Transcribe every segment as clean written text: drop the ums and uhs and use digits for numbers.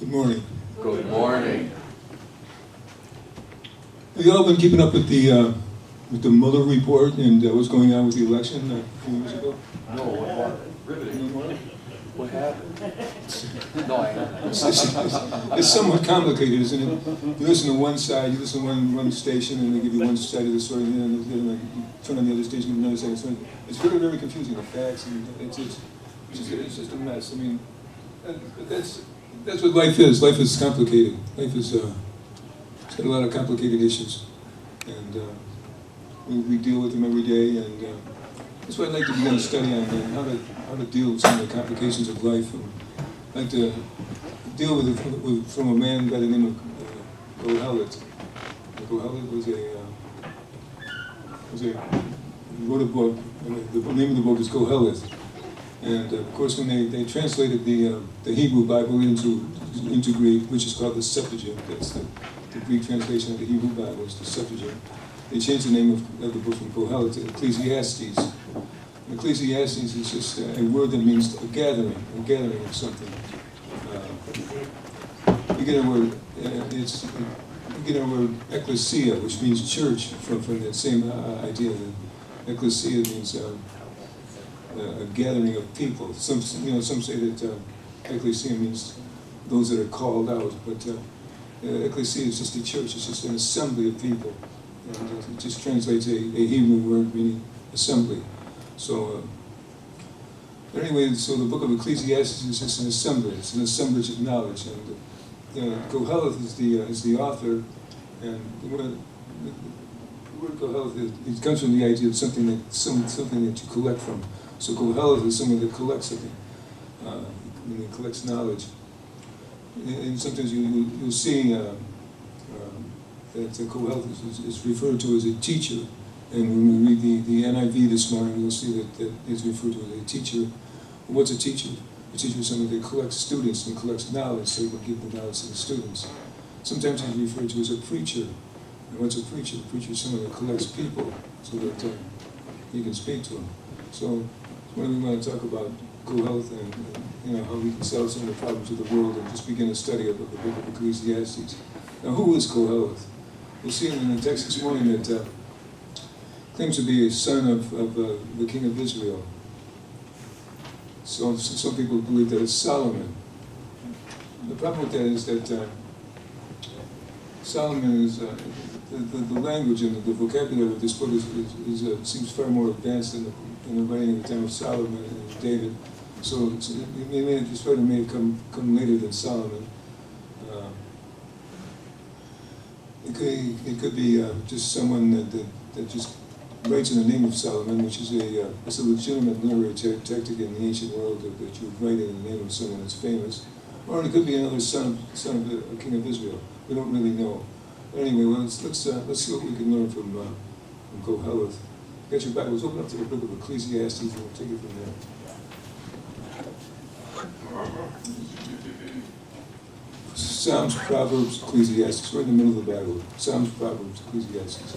Good morning. Good morning. Have you all been keeping up with the Mueller report and what's going on with the election a few years ago? No, what happened? Riveting. What happened? No, I haven't. It's somewhat complicated, isn't it? You listen to one side, you listen to one station, and they give you one side of the story, and then you turn on the other station, and another side of the story. It's very, very confusing, the facts, and it's just a mess. I mean, that's what life is. Life is complicated. Life is it's got a lot of complicated issues, and we deal with them every day, and that's why I'd like to begin a study on how to deal with some of the complications of life. And I'd like to deal with it from a man by the name of Kohelet. Kohelet wrote a book, and the name of the book is Kohelet. And of course, when they translated the Hebrew Bible into Greek, which is called the Septuagint, that's the Greek translation of the Hebrew Bible is the Septuagint. They changed the name of the book from Kohelet to Ecclesiastes. And Ecclesiastes is just a word that means a gathering of something. You get a word ecclesia, which means church, from that same idea. Ecclesia means a gathering of people. Some say that ecclesia means those that are called out, but ecclesia is just a church. It's just an assembly of people, and it just translates a Hebrew word meaning assembly. So, but anyway, so the book of Ecclesiastes is just an assembly. It's an assemblage of knowledge, and Kohelet is the author, and the word Kohelet it comes from the idea of something that you collect from. So Kohelet is someone that collects something, and it collects knowledge. And sometimes you'll see that Kohelet is referred to as a teacher. And when we read the NIV this morning, you'll see that it's referred to as a teacher. What's a teacher? A teacher is someone that collects students and collects knowledge so he can give the knowledge to the students. Sometimes he's referred to as a preacher. And what's a preacher? A preacher is someone that collects people so that he can speak to them. So when we want to talk about Kohelet and how we can solve some of the problems of the world and just begin a study of the book of Ecclesiastes. Now, who is Kohelet? We'll see in the text this morning that claims to be a son of the king of Israel. So some people believe that it's Solomon. The problem with that is that Solomon is the language and the vocabulary of this book seems far more advanced than the writing at the time of Solomon and David. So this writer may have come later than Solomon. It could be just someone that just writes in the name of Solomon, which is it's a legitimate literary tactic in the ancient world that you write in the name of someone that's famous. Or it could be another son of the king of Israel. We don't really know. But anyway, let's see what we can learn from Kohelet. Get your Bibles, open up to the book of Ecclesiastes, and we'll take it from there. Psalms, Proverbs, Ecclesiastes. We're in the middle of the Bible. Psalms, Proverbs, Ecclesiastes.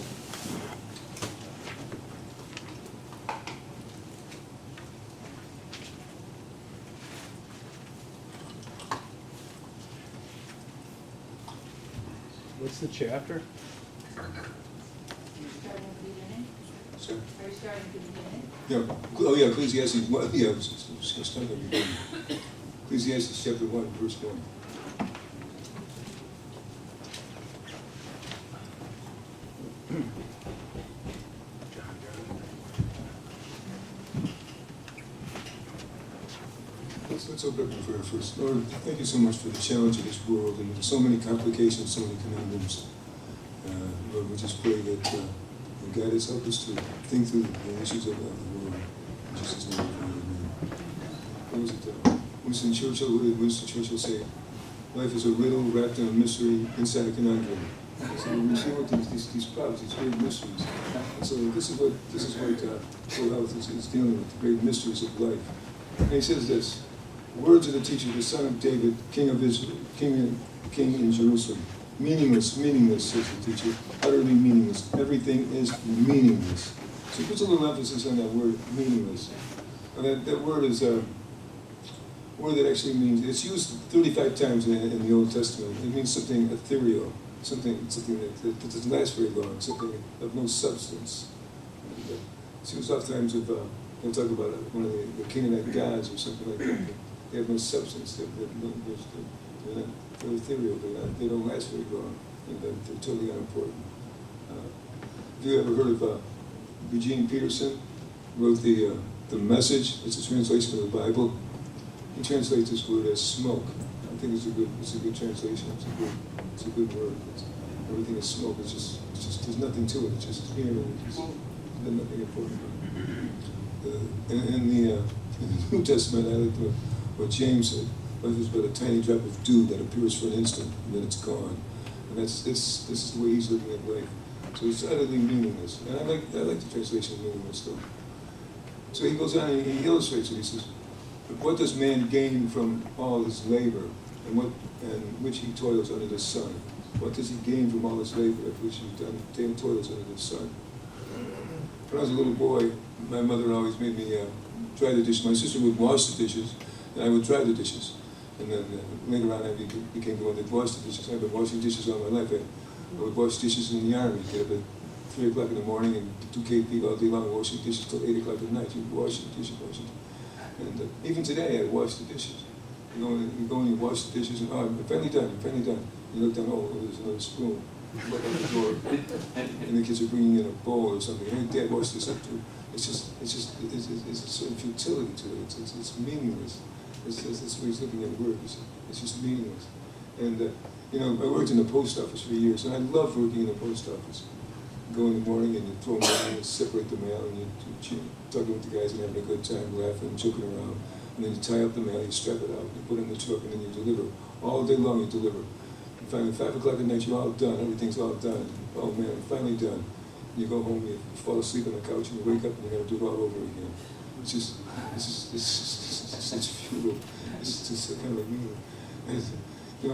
What's the chapter? Are you starting at the beginning? Sorry? Are you starting at the beginning? Yeah. Oh, yeah, Ecclesiastes 1. Yeah, I was going to start at the beginning. Ecclesiastes chapter 1, verse 1. Let's open up in prayer first. Lord, thank you so much for the challenge of this world and so many complications, so many conundrums. Lord, we just pray that God has helped us to think through the issues of the world. In Jesus' name, amen. What was it? Winston Churchill, what did Winston Churchill say? Life is a riddle wrapped in a mystery inside a conundrum. So we see what these problems, these great mysteries. And so this is what Kohelet is dealing with, the great mysteries of life. And he says this: words of the teacher, the son of David, king of Israel, king in Jerusalem. Meaningless, says the teacher. Utterly meaningless. Everything is meaningless. So he puts a little emphasis on that word, meaningless. And that word is word that actually means, it's used 35 times in the Old Testament. It means something ethereal, something that doesn't last very long, something of no substance. And, it's used oftentimes of, they'll talk about one of the Canaanite gods or something like that. They have no substance. They're ethereal. They don't last very long. And they're totally unimportant. Have you ever heard of Eugene Peterson? Wrote the Message. It's a translation of the Bible. He translates this word as smoke. I think it's a good translation. It's a good word. Everything is smoke. It's just there's nothing to it. It's just here and there's nothing important. In the New Testament, I like what James said. Life is but a tiny drop of dew that appears for an instant and then it's gone. And this is the way he's looking at life. So it's utterly meaningless. And I like the translation of meaningless though. So he goes on and he illustrates it. He says, what does man gain from all his labor and which he toils under the sun? What does he gain from all his labor at which he toils under the sun? When I was a little boy, my mother always made me dry the dishes. My sister would wash the dishes, and I would dry the dishes. And then later on, I became the one that washed the dishes. I've been washing dishes all my life. I would wash dishes in the army. Get up at 3 o'clock in the morning and do KP all day long, washing dishes till 8 o'clock at night. You wash the dishes, And even today, I wash the dishes. You go and you wash the dishes, and I'm finally done. You look down, there's another spoon. You look out the door, and the kids are bringing in a bowl or something. Hey, Dad, wash this up too. It's a certain futility to it. It's meaningless. That's the way he's looking at work. It's just meaningless. And I worked in the post office for years, and I love working in the post office. Go in the morning and you throw mail and separate the mail, and you're talking with the guys and having a good time, laughing and joking around. And then you tie up the mail, you strap it out, you put it in the truck, and then you deliver. All day long you deliver. And finally, 5 o'clock at night, you're all done. Everything's all done. Oh man, I'm finally done. You go home, you fall asleep on the couch, and you wake up, and you got to do it all over again. It's futile. It's just kind of like me. When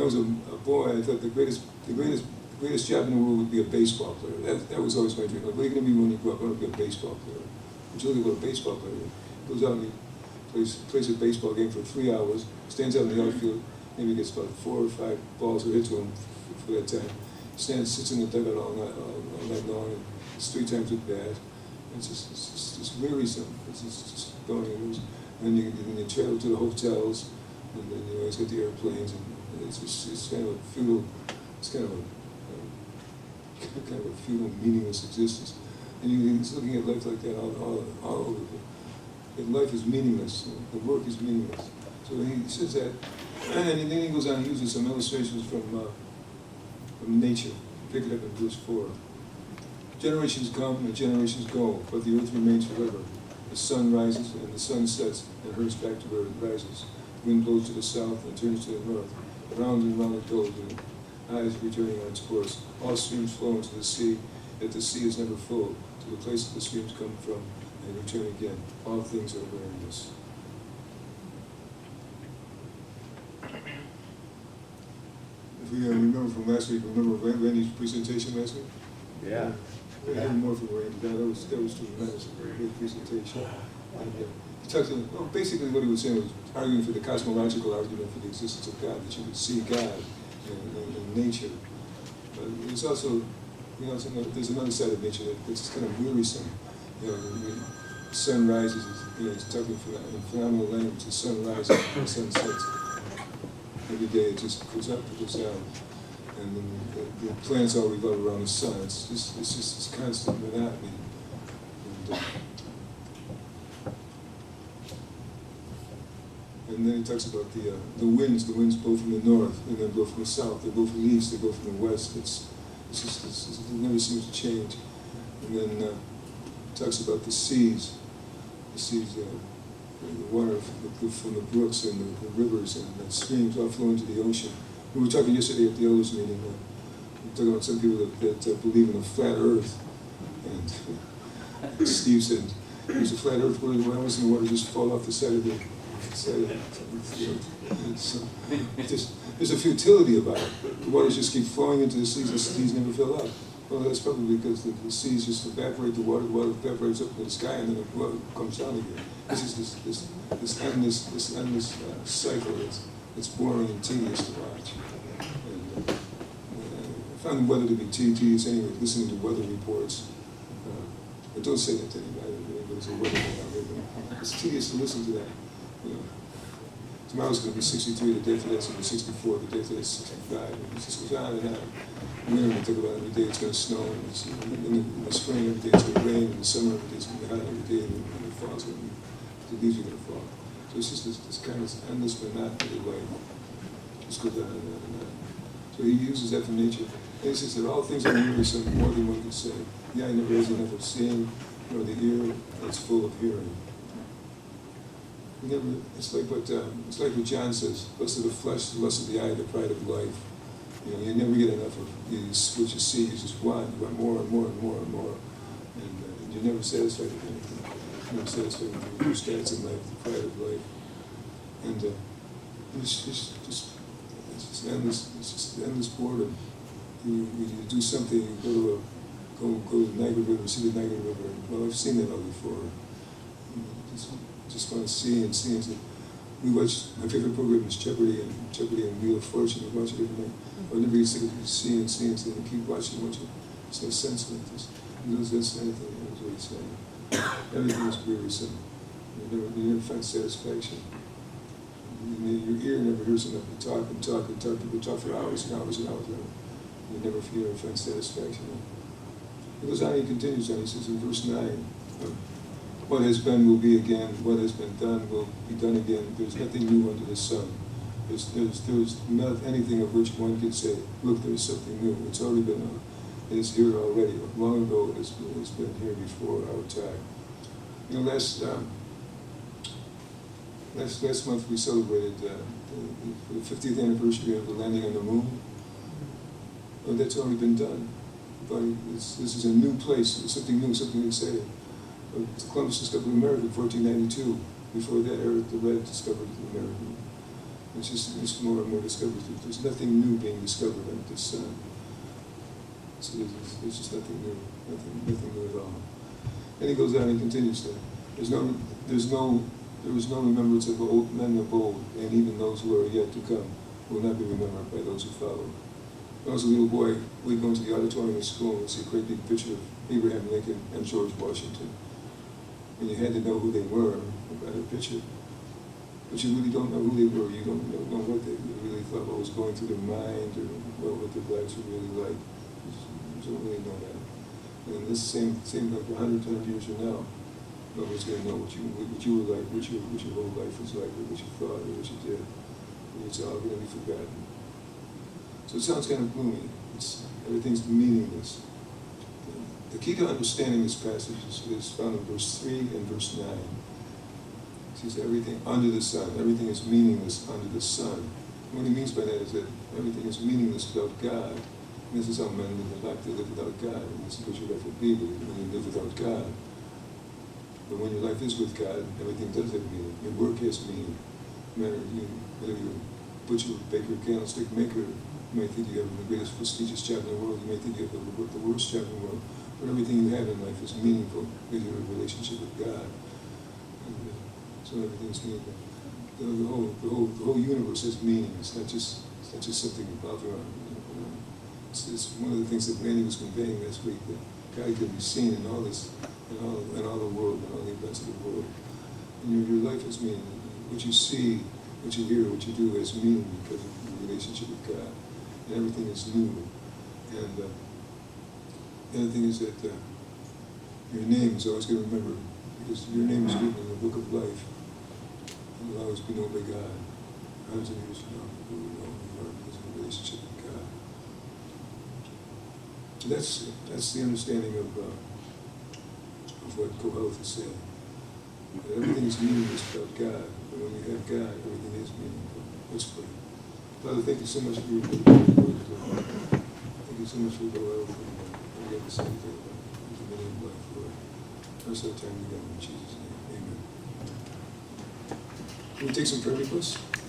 I was a boy, I thought the greatest job in the world would be a baseball player. That was always my dream. Like, what are you going to be when you grow up? I want to be a baseball player. But you look at what a baseball player is. Goes out and he plays a baseball game for 3 hours, stands out in the outfield, maybe gets about 4 or 5 balls or hit to him for that time. Sits in the dugout all night long, and it's 3 times with bat. It's just wearisome. It's just going and then you travel to the hotels, and then you always get the airplanes, and it's kind of a futile, it's kind of a futile, meaningless existence. And he's looking at life like that all over. And life is meaningless. The work is meaningless. So he says that, and then he goes on and uses some illustrations from nature. Pick it up in verse 4. Generations come and generations go, but the earth remains forever. The sun rises and the sun sets and hurries back to where it rises. The wind blows to the south and turns to the north. Round and round it goes, and eyes returning on its course. All streams flow into the sea, yet the sea is never full, to the place that the streams come from and return again. All things are awareness. If we remember from last week, remember Randy's presentation last week? Yeah. I heard more from Randy. That was tremendous. A very good presentation. And, he talked basically what he was saying was arguing for the cosmological argument for the existence of God, that you could see God in nature. But there's also, there's another side of nature that's kind of wearisome. When the sun rises, he's talking in phenomenal language. The sun rises and the sun sets. Every day it just goes up, it goes down. And then the planets all revolve around the sun. It's just constant monotony. And then he talks about the winds. The winds blow from the north, and then blow from the south. They blow from the east. They blow from the west. It never seems to change. And then talks about the seas. The seas, the water from the brooks and the rivers and the streams all flow into the ocean. We were talking yesterday at the elders meeting. We were talking about some people that believe in a flat Earth. And Steve said, "There's a flat Earth. Why doesn't the water just fall off the side of the So there's a futility about it. The waters just keep flowing into the seas never fill up. Well, that's probably because the seas just evaporate the water evaporates up into the sky, and then the water comes down again. This is this endless cycle that's boring and tedious to watch. And, I found the weather to be tedious anyway, listening to weather reports. But don't say that to anybody. Anybody's a weather out there, but it's tedious to listen to that. You know, tomorrow's going to be 63, the day after that's going to be 64, the day after that's 65. And it just goes on and on. And then we talk about every day it's going to snow, and in the spring every day it's going to rain, in the summer every day it's going to be hot, every day in the fall it's going to be, the leaves are going to fall. So it's just this kind of endless monotony of life. Just goes on and on and on. So he uses that from nature. And he says that all things are numerous and more than one can say. The eye never has enough of seeing, nor the ear that's full of hearing. It's like what John says, lust of the flesh, the lust of the eye, the pride of life. You know, you never get enough of what you see. You just want more and more and more and more. And you're never satisfied with anything. You're never satisfied with your status in life, the pride of life. And it's just endless boredom. You do something, you go to the Niagara River, see the Niagara River. Well, I've seen that all before. Just want to see and see. We watch, my favorite program is Jeopardy and Wheel of Fortune. We watch it every night. I never get sick of see and see and see and keep watching. There's no sense in it. There's no sense in anything. That's what he's saying. Everything is wearisome. You never find satisfaction. Your ear never hears enough. You talk and talk and talk. People talk for hours and hours and hours. You never find satisfaction. He goes on, he continues on, he says in verse 9, what has been will be again, what has been done will be done again. There's nothing new under the sun. There's not anything of which one can say, look, there's something new. It's already been on. It is here already. Long ago it's been here before our time. You know, last month we celebrated the 50th anniversary of the landing on the moon. Well, that's already been done. But this is a new place, it's something new, something exciting. Columbus discovered America in 1492. Before that, Eric the Red discovered America. It's more and more discoveries. There's nothing new being discovered under the sun. So there's just nothing new, nothing new at all. And he goes on and continues that there was no remembrance of old men of old, and even those who are yet to come will not be remembered by those who follow. When I was a little boy, we'd go into the auditorium at school and see a great big picture of Abraham Lincoln and George Washington. And you had to know who they were by the picture. But you really don't know who they were. You don't know what they really thought, what was going through their mind, or what their lives were really like. You don't really know that. And this same like 100 years from now, nobody's going to know what you were like, what your whole life was like, or what you thought, or what you did. And it's all going to be forgotten. So it sounds kind of gloomy. Everything's meaningless. The key to understanding this passage is found in verse 3 and verse 9. It says everything under the sun, everything is meaningless under the sun. And what he means by that is that everything is meaningless without God. And this is how men live their life. They live without God. And this is what your life will be when you live without God. But when your life is with God, everything does have meaning. Your work has meaning. No matter whether you're a butcher, baker, candlestick maker, you may think you have the greatest prestigious job in the world. You may think you have the worst job in the world. But everything you have in life is meaningful because you have a relationship with God. And so everything is meaningful. The whole universe has meaning. It's not just something about around. It's one of the things that Randy was conveying last week, that God can be seen in all this, in all the world, in all the events of the world. And your life has meaning. What you see, what you hear, what you do has meaning because of your relationship with God. And everything is new. And the other thing is that your name is always going to remember, because your name is written in the book of life. And will always be known by God. Hundreds of years from now, people will know who you are because of your relationship with God. So that's the understanding of what Kohelet is saying. That everything is meaningless without God, but when you have God, everything is meaningful. Let's pray. Father, thank you so much for your word. Thank you so much for the love and we have to say that the meaning of life, Lord. Rest of the time together in Jesus' name. Amen. Can we take some prayer requests?